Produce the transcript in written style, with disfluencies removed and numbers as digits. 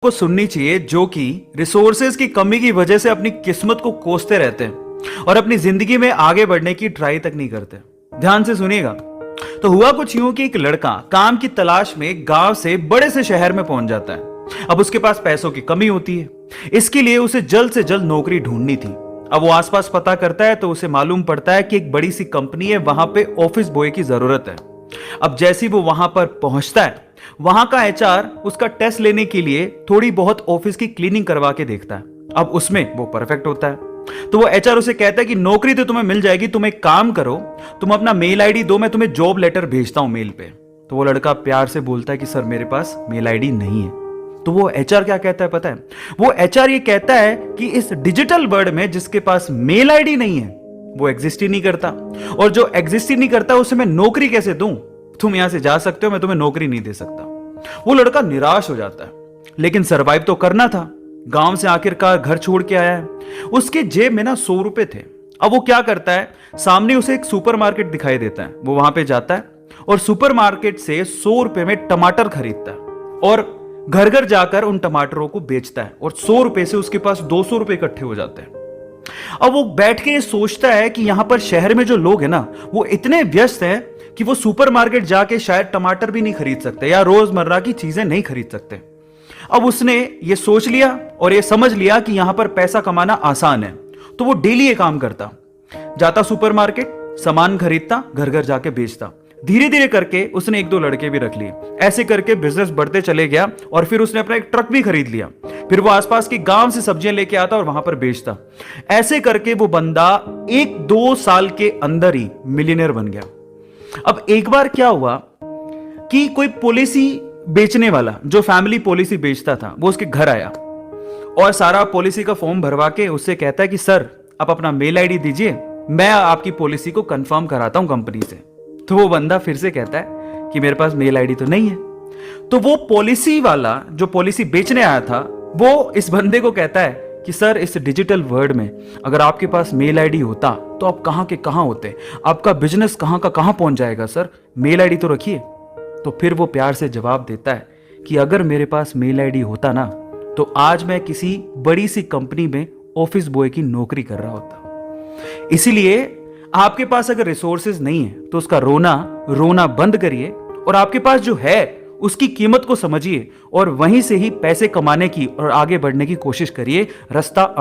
को सुननी चाहिए जो कि रिसोर्सेज की कमी की वजह से अपनी किस्मत को कोसते रहते हैं और अपनी जिंदगी में आगे बढ़ने की ट्राई तक नहीं करते। ध्यान से सुनिएगा। तो हुआ कुछ यूं कि एक लड़का काम की तलाश में गांव से बड़े से शहर में पहुंच जाता है। अब उसके पास पैसों की कमी होती है, इसके लिए उसे जल्द से जल्द नौकरी ढूंढनी थी। अब वो आसपास पता करता है तो उसे मालूम पड़ता है कि एक बड़ी सी कंपनी है, वहां पे ऑफिस बॉय की जरूरत है। अब जैसे ही वो वहां पर पहुंचता है, वहां का एचआर उसका टेस्ट लेने के लिए थोड़ी बहुत ऑफिस की क्लीनिंग करवा के देखता है। अब उसमें वो परफेक्ट होता है तो वो एचआर उसे कहता है कि नौकरी तो तुम्हें मिल जाएगी, तुम एक काम करो, तुम अपना मेल आईडी दो, मैं तुम्हें जॉब लेटर भेजता हूं मेल पे। तो वो लड़का प्यार से बोलता है कि सर मेरे पास मेल आईडी नहीं है। तो वो एचआर क्या कहता है पता है? वो एचआर ये कहता है कि इस डिजिटल वर्ल्ड में जिसके पास मेल आईडी नहीं है वो एग्जिस्ट ही नहीं करता, और जो एग्जिस्ट ही नहीं करता उसे मैं नौकरी कैसे दूं? तुम यहां से जा सकते हो, मैं तुम्हें नौकरी नहीं दे सकता। वो लड़का निराश हो जाता है, लेकिन सरवाइव तो करना था। गांव से आखिरकार घर छोड़ के आया है, उसके जेब में ना 100 रुपए थे। अब वो क्या करता है, सामने उसे एक सुपरमार्केट दिखाई देता है, वो वहां पे जाता है और सुपरमार्केट से 100 रुपए में टमाटर खरीदता है और घर घर जाकर उन टमाटरों को बेचता है, और 100 रुपए से उसके पास 200 रुपए इकट्ठे हो जाते हैं। अब वो बैठ के सोचता है कि यहां पर शहर में जो लोग हैं ना, वो इतने व्यस्त हैं कि वो सुपरमार्केट जाके शायद टमाटर भी नहीं खरीद सकते या रोजमर्रा की चीजें नहीं खरीद सकते। अब उसने ये सोच लिया और ये समझ लिया कि यहां पर पैसा कमाना आसान है, तो वो डेली ये काम करता, जाता सुपरमार्केट, सामान खरीदता, घर घर जाके बेचता। धीरे धीरे करके उसने एक दो लड़के भी रख लिए। ऐसे करके बिजनेस बढ़ते चले गया और फिर उसने अपना एक ट्रक भी खरीद लिया। फिर वो आसपास के गांव से सब्जियां लेके आता और वहां पर बेचता। ऐसे करके वो बंदा 1-2 साल के अंदर ही मिलियनेयर बन गया। अब एक बार क्या हुआ कि कोई पॉलिसी बेचने वाला, जो फैमिली पॉलिसी बेचता था, वो उसके घर आया और सारा पॉलिसी का फॉर्म भरवा के उससे कहता है कि सर आप अपना मेल आईडी दीजिए, मैं आपकी पॉलिसी को कंफर्म कराता हूं कंपनी से। तो वो बंदा फिर से कहता है कि मेरे पास मेल आईडी तो नहीं है। तो वो पॉलिसी वाला जो पॉलिसी बेचने आया था, वो इस बंदे को कहता है कि सर इस डिजिटल वर्ल्ड में अगर आपके पास मेल आईडी होता तो आप कहां के कहां होते, आपका बिजनेस कहां का कहां पहुंच जाएगा, सर मेल आईडी तो रखिए। तो फिर वो प्यार से जवाब देता है कि अगर मेरे पास मेल आईडी होता ना, तो आज मैं किसी बड़ी सी कंपनी में ऑफिस बॉय की नौकरी कर रहा होता। इसीलिए आपके पास अगर रिसोर्सेज नहीं है तो उसका रोना बंद करिए और आपके पास जो है उसकी कीमत को समझिए और वहीं से ही पैसे कमाने की और आगे बढ़ने की कोशिश करिए। रास्ता